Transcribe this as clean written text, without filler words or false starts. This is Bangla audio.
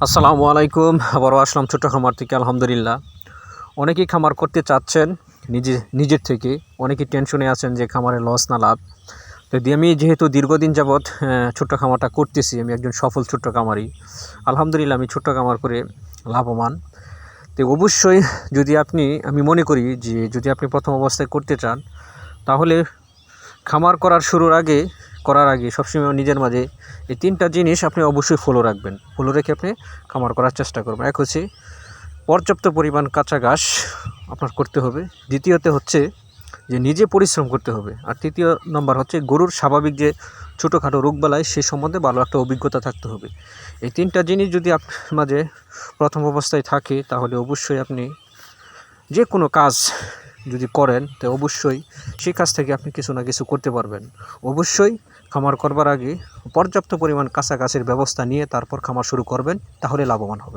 আসসালামু আলাইকুম। আবারও আসলাম ছোট্ট খামার থেকে। আলহামদুলিল্লাহ, অনেকেই খামার করতে চাচ্ছেন নিজের থেকে। অনেকেই টেনশনে আছেন যে খামারে লস না লাভ। যদি আমি যেহেতু দীর্ঘদিন যাবৎ ছোট্ট খামারটা করতেছি, আমি একজন সফল ছোট্ট খামারি। আলহামদুলিল্লাহ, আমি ছোট্ট খামার করে লাভবান। তো অবশ্যই আমি মনে করি যে যদি আপনি প্রথম অবস্থায় করতে চান, তাহলে খামার করার আগে সবসময় নিজের মাঝে এই 3টা জিনিস আপনি অবশ্যই ফলো রেখে আপনি খামার করার চেষ্টা করবেন। এক হচ্ছে পর্যাপ্ত পরিমাণ কাঁচা ঘাস আপনার করতে হবে। দ্বিতীয়তে হচ্ছে যে নিজে পরিশ্রম করতে হবে। আর তৃতীয় নম্বর হচ্ছে গরুর স্বাভাবিক যে ছোটোখাটো রোগবালাই সে সম্বন্ধে ভালো একটা অভিজ্ঞতা থাকতে হবে। এই 3টা জিনিস যদি আপনার মাঝে প্রথম অবস্থায় থাকে, তাহলে অবশ্যই আপনি যে কোনো কাজ যদি করেন, তো অবশ্যই সেই কাজ থেকে আপনি কিছু না কিছু করতে পারবেন। অবশ্যই খামার করবার আগে পর্যাপ্ত পরিমাণ কাঁচা ঘাসের ব্যবস্থা নিয়ে তারপর খামার শুরু করবেন, তাহলে লাভবান হবেন।